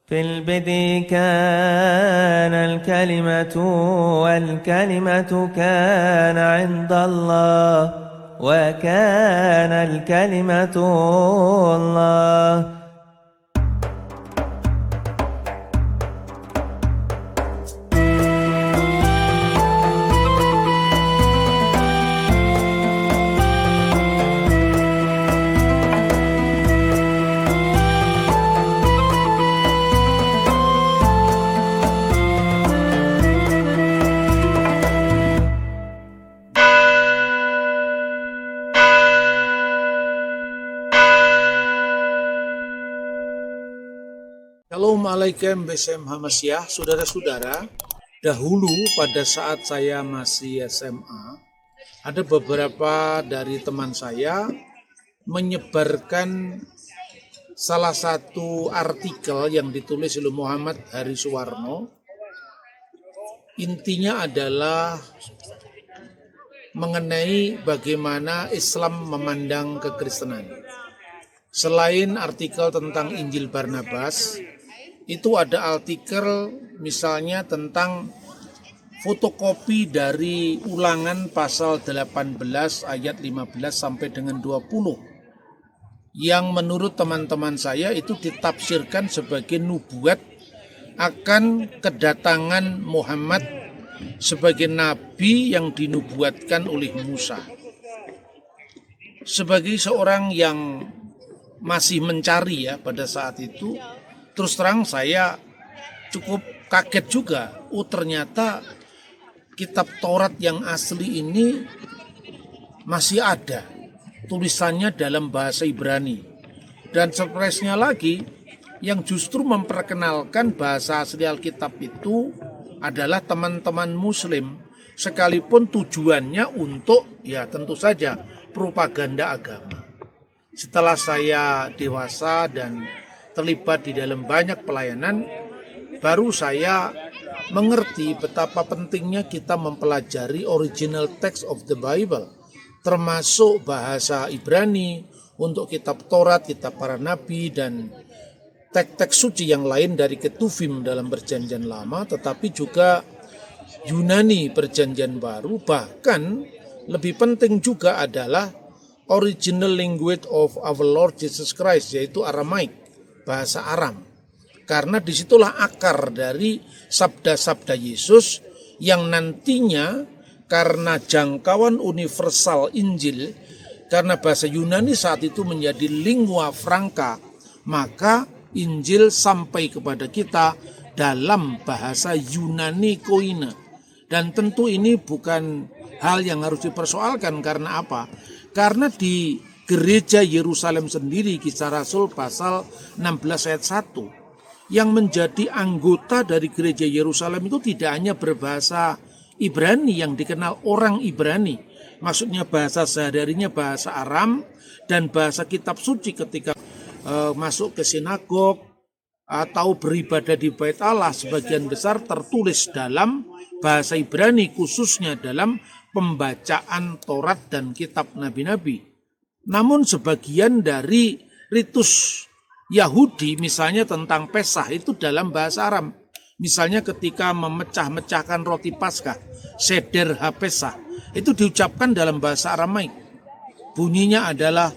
في البدء كان الكلمة والكلمة كان عند الله وكان الكلمة الله. Assalamualaikum BSM Hamasyah, saudara-saudara. Dahulu pada saat saya masih SMA, ada beberapa dari teman saya menyebarkan salah satu artikel yang ditulis oleh Muhammad Hari Suwarno. Intinya adalah mengenai bagaimana Islam memandang kekristenan. Selain artikel tentang Injil Barnabas, itu ada artikel misalnya tentang fotokopi dari Ulangan pasal 18 ayat 15 sampai dengan 20 yang menurut teman-teman saya itu ditafsirkan sebagai nubuat akan kedatangan Muhammad sebagai nabi yang dinubuatkan oleh Musa. Sebagai seorang yang masih mencari ya pada saat itu, terus terang saya cukup kaget juga. Ternyata kitab Taurat yang asli ini masih ada tulisannya dalam bahasa Ibrani. Dan surprise-nya lagi, yang justru memperkenalkan bahasa asli Alkitab itu adalah teman-teman Muslim, sekalipun tujuannya untuk ya tentu saja propaganda agama. Setelah saya dewasa dan terlibat di dalam banyak pelayanan, baru saya mengerti betapa pentingnya kita mempelajari original text of the Bible, termasuk bahasa Ibrani untuk kitab Taurat, kitab para nabi, dan teks-teks suci yang lain dari Ketuvim dalam Perjanjian Lama, tetapi juga Yunani Perjanjian Baru. Bahkan lebih penting juga adalah original language of our Lord Jesus Christ, yaitu Aramaik, bahasa Aram. Karena disitulah akar dari sabda-sabda Yesus yang nantinya karena jangkauan universal Injil, karena bahasa Yunani saat itu menjadi lingua franca, maka Injil sampai kepada kita dalam bahasa Yunani Koine. Dan tentu ini bukan hal yang harus dipersoalkan. Karena apa? Karena di gereja Yerusalem sendiri, Kisah Rasul pasal 16 ayat 1, yang menjadi anggota dari gereja Yerusalem itu tidak hanya berbahasa Ibrani yang dikenal orang Ibrani, maksudnya bahasa sehari-harinya bahasa Aram, dan bahasa kitab suci ketika masuk ke sinagog atau beribadah di Bait Allah, sebagian besar tertulis dalam bahasa Ibrani, khususnya dalam pembacaan Taurat dan kitab nabi-nabi. Namun sebagian dari ritus Yahudi, misalnya tentang Pesah, itu dalam bahasa Aram. Misalnya ketika memecah-mecahkan roti Paskah, Seder HaPesah, itu diucapkan dalam bahasa Aramaik. Bunyinya adalah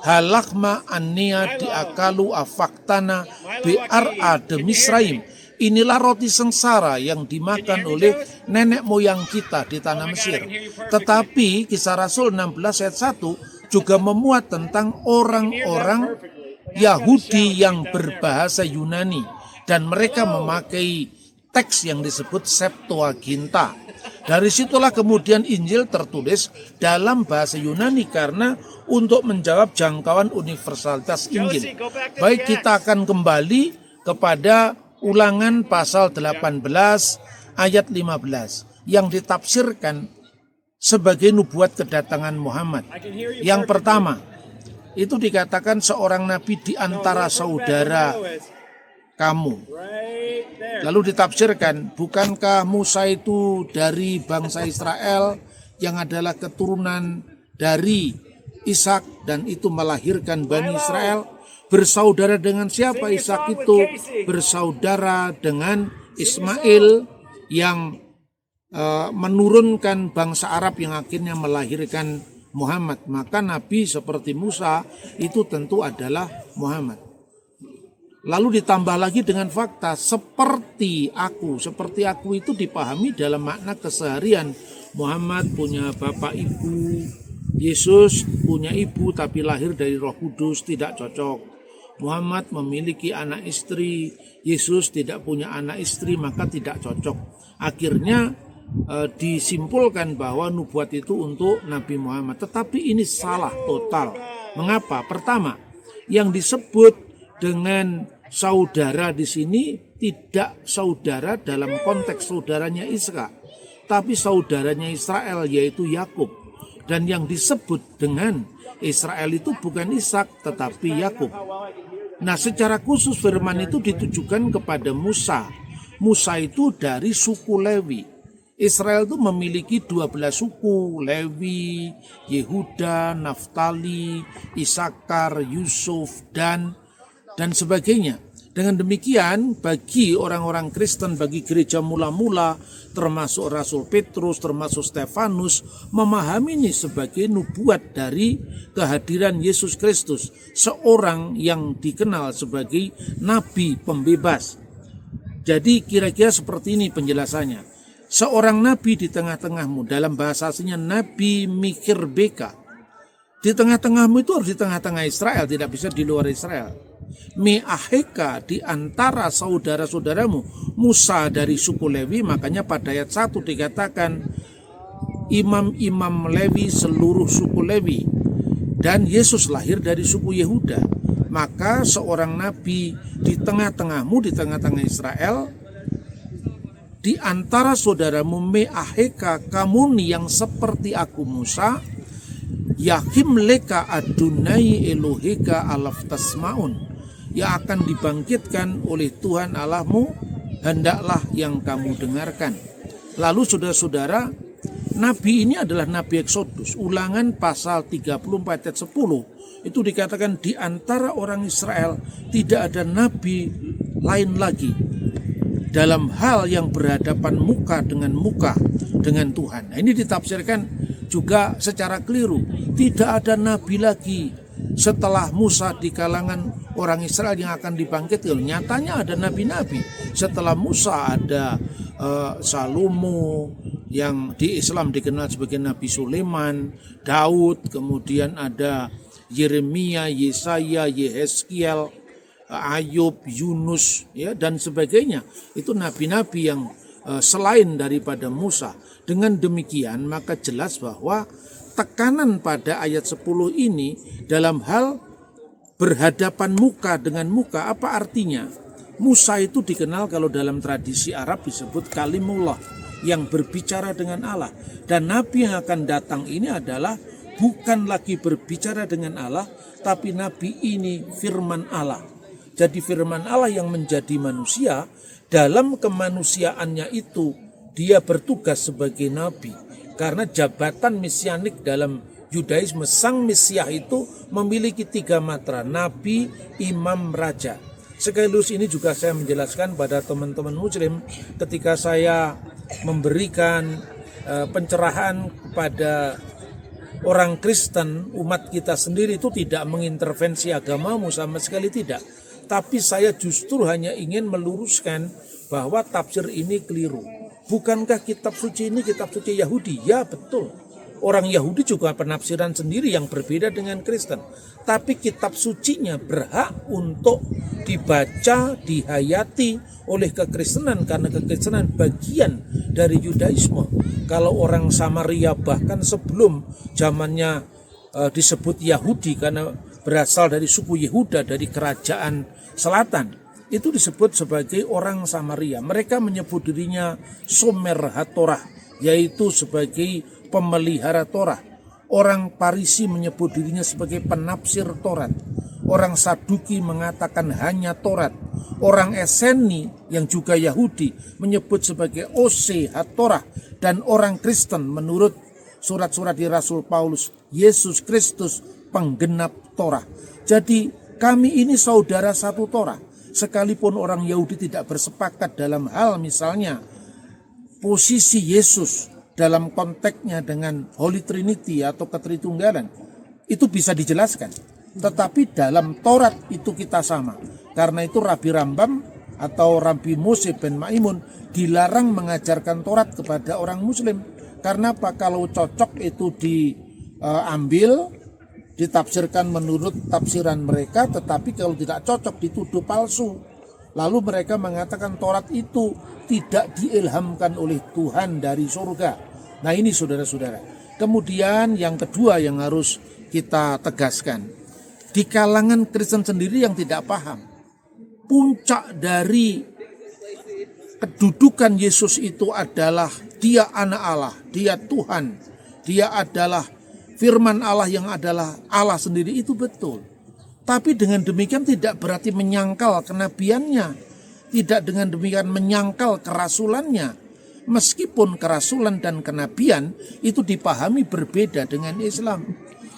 halakma annia diakalu afaktana bi'ar'a de Misraim. Inilah roti sengsara yang dimakan oleh nenek moyang kita di tanah Mesir. Tetapi Kisah Rasul 16 ayat 1 juga memuat tentang orang-orang Yahudi yang berbahasa Yunani, dan mereka memakai teks yang disebut Septuaginta. Dari situlah kemudian Injil tertulis dalam bahasa Yunani karena untuk menjawab jangkauan universalitas Injil. Baik, kita akan kembali kepada Ulangan pasal 18 ayat 15 yang ditafsirkan sebagai nubuat kedatangan Muhammad. Yang pertama, itu dikatakan seorang nabi di antara saudara kamu. Lalu ditafsirkan, bukankah Musa itu dari bangsa Israel yang adalah keturunan dari Ishak dan itu melahirkan Bani Israel? Bersaudara dengan siapa? Ishak itu bersaudara dengan Ismail yang menurunkan bangsa Arab yang akhirnya melahirkan Muhammad. Maka Nabi seperti Musa itu tentu adalah Muhammad. Lalu ditambah lagi dengan fakta seperti aku. Seperti aku itu dipahami dalam makna keseharian. Muhammad punya bapak ibu, Yesus punya ibu tapi lahir dari Roh Kudus, tidak cocok. Muhammad memiliki anak istri, Yesus tidak punya anak istri, maka tidak cocok. Akhirnya disimpulkan bahwa nubuat itu untuk Nabi Muhammad. Tetapi ini salah total. Mengapa? Pertama, yang disebut dengan saudara di sini tidak saudara dalam konteks saudaranya Ishak, tapi saudaranya Israel, yaitu Yakub. Dan yang disebut dengan Israel itu bukan Ishak tetapi Yakub. Nah, secara khusus firman itu ditujukan kepada Musa. Musa itu dari suku Lewi. Israel itu memiliki 12 suku, Lewi, Yehuda, Naftali, Isakar, Yusuf, dan sebagainya. Dengan demikian, bagi orang-orang Kristen, bagi gereja mula-mula, termasuk Rasul Petrus, termasuk Stefanus, memahami ini sebagai nubuat dari kehadiran Yesus Kristus, seorang yang dikenal sebagai Nabi Pembebas. Jadi kira-kira seperti ini penjelasannya. Seorang Nabi di tengah-tengahmu, dalam bahasa aslinya Nabi Mikir Beka. Di tengah-tengahmu itu harus di tengah-tengah Israel, tidak bisa di luar Israel. Me'aheka, di antara saudara-saudaramu. Musa dari suku Lewi, makanya pada ayat 1 dikatakan imam-imam Lewi seluruh suku Lewi. Dan Yesus lahir dari suku Yehuda. Maka seorang nabi di tengah-tengahmu, di tengah-tengah Israel, di antara saudaramu me'aheka, kamu yang seperti aku Musa, Yahim leka adunai Eloheka alaf tasmaun, yang akan dibangkitkan oleh Tuhan Allahmu, hendaklah yang kamu dengarkan. Lalu saudara-saudara, Nabi ini adalah Nabi Eksodus. Ulangan pasal 34 ayat 10 itu dikatakan di antara orang Israel tidak ada Nabi lain lagi dalam hal yang berhadapan muka dengan Tuhan. Nah, ini ditafsirkan juga secara keliru. Tidak ada Nabi lagi setelah Musa di kalangan orang Israel yang akan dibangkitkan. Nyatanya ada nabi-nabi. Setelah Musa ada Salomo, yang di Islam dikenal sebagai Nabi Sulaiman, Daud, kemudian ada Yeremia, Yesaya, Yehezkiel, Ayub, Yunus, ya, dan sebagainya. Itu nabi-nabi yang selain daripada Musa. Dengan demikian maka jelas bahwa tekanan pada ayat 10 ini dalam hal berhadapan muka dengan muka. Apa artinya? Musa itu dikenal kalau dalam tradisi Arab disebut kalimullah, yang berbicara dengan Allah. Dan Nabi yang akan datang ini adalah bukan lagi berbicara dengan Allah, tapi Nabi ini firman Allah. Jadi firman Allah yang menjadi manusia, dalam kemanusiaannya itu dia bertugas sebagai Nabi. Karena jabatan mesianik dalam Yudaisme, sang Mesias itu memiliki 3 matra, Nabi, Imam, Raja. Sekaligus ini juga saya menjelaskan pada teman-teman Muslim ketika saya memberikan pencerahan kepada orang Kristen, umat kita sendiri itu tidak mengintervensi agamamu, sama sekali tidak. Tapi saya justru hanya ingin meluruskan bahwa tafsir ini keliru. Bukankah kitab suci ini kitab suci Yahudi? Ya, betul. Orang Yahudi juga penafsiran sendiri yang berbeda dengan Kristen. Tapi kitab sucinya berhak untuk dibaca, dihayati oleh kekristenan, karena kekristenan bagian dari Yudaisme. Kalau orang Samaria bahkan sebelum zamannya disebut Yahudi karena berasal dari suku Yehuda, dari kerajaan selatan, itu disebut sebagai orang Samaria. Mereka menyebut dirinya Somer HaTorah, yaitu sebagai pemelihara Torah. Orang Parisi menyebut dirinya sebagai penafsir Taurat. Orang Saduki mengatakan hanya Taurat. Orang Eseni yang juga Yahudi menyebut sebagai Ose HaTorah. Dan orang Kristen menurut surat-surat di Rasul Paulus, Yesus Kristus penggenap Torah. Jadi Kami ini saudara satu Torah. Sekalipun orang Yahudi tidak bersepakat dalam hal misalnya posisi Yesus dalam konteksnya dengan Holy Trinity atau Ketritunggalan, itu bisa dijelaskan. Tetapi dalam Taurat itu kita sama. Karena itu Rabi Rambam atau Rabi Mose ben Maimun dilarang mengajarkan Taurat kepada orang Muslim. Karena apa? Kalau cocok itu diambil, ditafsirkan menurut tafsiran mereka, tetapi kalau tidak cocok dituduh palsu. Lalu mereka mengatakan Taurat itu tidak diilhamkan oleh Tuhan dari surga. Nah ini saudara-saudara. Kemudian yang kedua yang harus kita tegaskan, di kalangan Kristen sendiri yang tidak paham, puncak dari kedudukan Yesus itu adalah dia anak Allah, dia Tuhan, dia adalah firman Allah yang adalah Allah sendiri, itu betul. Tapi dengan demikian tidak berarti menyangkal kenabiannya, tidak dengan demikian menyangkal kerasulannya. Meskipun kerasulan dan kenabian itu dipahami berbeda dengan Islam.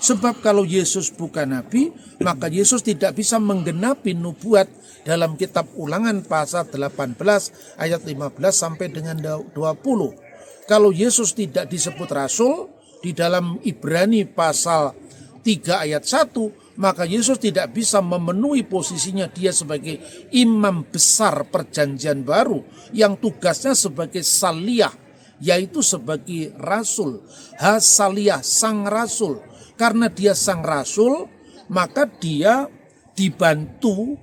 Sebab kalau Yesus bukan nabi, maka Yesus tidak bisa menggenapi nubuat dalam kitab Ulangan pasal 18 ayat 15 sampai dengan 20. Kalau Yesus tidak disebut rasul di dalam Ibrani pasal 3 ayat 1, maka Yesus tidak bisa memenuhi posisinya dia sebagai imam besar perjanjian baru yang tugasnya sebagai saliyah, yaitu sebagai rasul. Hasaliyah, sang rasul. Karena dia sang rasul, maka dia dibantu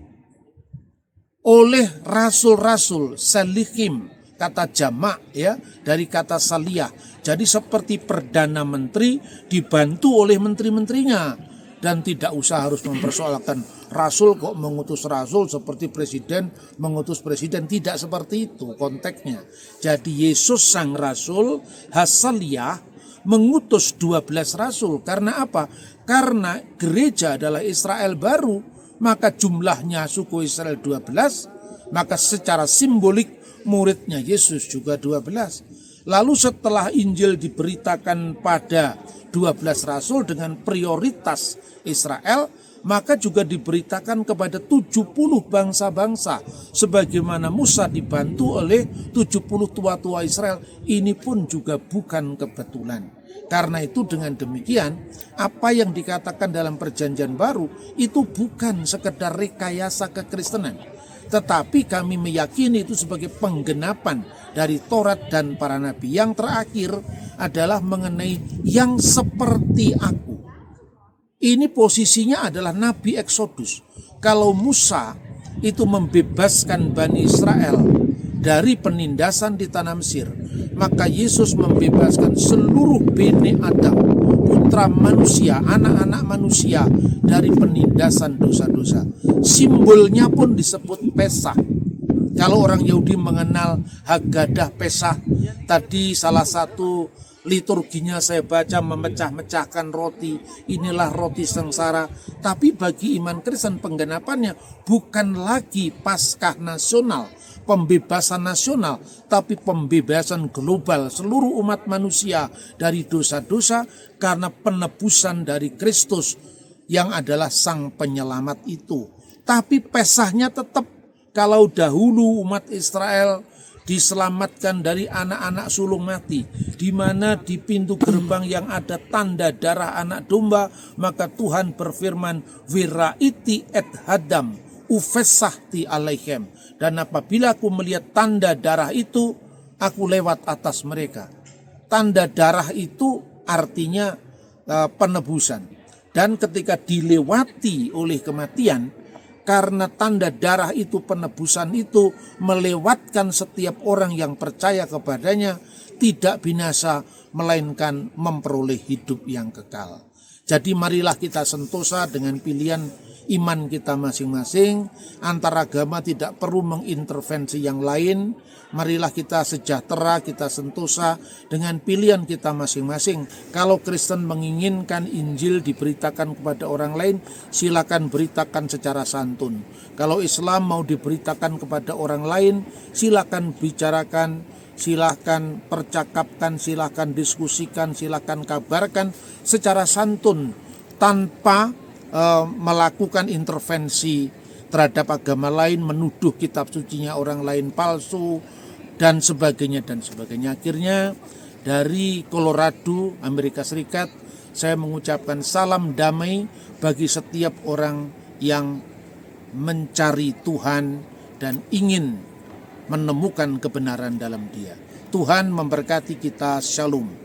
oleh rasul-rasul, salihim, kata jamak ya, dari kata saliyah. Jadi seperti perdana menteri dibantu oleh menteri-menterinya. Dan tidak usah harus mempersoalkan rasul kok mengutus rasul seperti presiden mengutus presiden. Tidak seperti itu konteksnya. Jadi Yesus sang rasul, hasaliyah, mengutus 12 rasul. Karena apa? Karena gereja adalah Israel baru, maka jumlahnya suku Israel 12, maka secara simbolik muridnya Yesus juga 12. Lalu setelah Injil diberitakan pada 12 rasul dengan prioritas Israel, maka juga diberitakan kepada 70 bangsa-bangsa. Sebagaimana Musa dibantu oleh 70 tua-tua Israel. Ini pun juga bukan kebetulan. Karena itu dengan demikian, apa yang dikatakan dalam perjanjian baru itu bukan sekedar rekayasa kekristenan. Tetapi kami meyakini itu sebagai penggenapan dari Taurat dan para nabi. Yang terakhir adalah mengenai yang seperti aku. Ini posisinya adalah Nabi Exodus. Kalau Musa itu membebaskan Bani Israel dari penindasan di tanah Mesir, maka Yesus membebaskan seluruh bene Adam, putra manusia, anak-anak manusia dari penindasan dosa-dosa. Simbolnya pun disebut Pesah. Kalau orang Yahudi mengenal Haggadah Pesah, tadi salah satu liturginya saya baca memecah-mecahkan roti, inilah roti sengsara. Tapi bagi iman Kristen penggenapannya bukan lagi Paskah nasional, pembebasan nasional, tapi pembebasan global seluruh umat manusia dari dosa-dosa karena penebusan dari Kristus yang adalah sang penyelamat itu. Tapi Pesahnya tetap, kalau dahulu umat Israel diselamatkan dari anak-anak sulung mati, di mana di pintu gerbang yang ada tanda darah anak domba, maka Tuhan berfirman, "Wiraiti et hadam ufessahti alaihem." Dan apabila aku melihat tanda darah itu, aku lewat atas mereka. Tanda darah itu artinya penebusan. Dan ketika dilewati oleh kematian, karena tanda darah itu, penebusan itu melewatkan setiap orang yang percaya kepadanya, tidak binasa melainkan memperoleh hidup yang kekal. Jadi marilah kita sentosa dengan pilihan iman kita masing-masing. Antar agama tidak perlu mengintervensi yang lain. Marilah kita sejahtera, kita sentosa dengan pilihan kita masing-masing. Kalau Kristen menginginkan Injil diberitakan kepada orang lain, silakan beritakan secara santun. Kalau Islam mau diberitakan kepada orang lain, silakan bicarakan, silakan percakapkan, silakan diskusikan, silakan kabarkan secara santun, tanpa melakukan intervensi terhadap agama lain, menuduh kitab sucinya orang lain palsu, dan sebagainya dan sebagainya. Akhirnya dari Colorado, Amerika Serikat, saya mengucapkan salam damai bagi setiap orang yang mencari Tuhan dan ingin menemukan kebenaran dalam Dia. Tuhan memberkati kita. Shalom.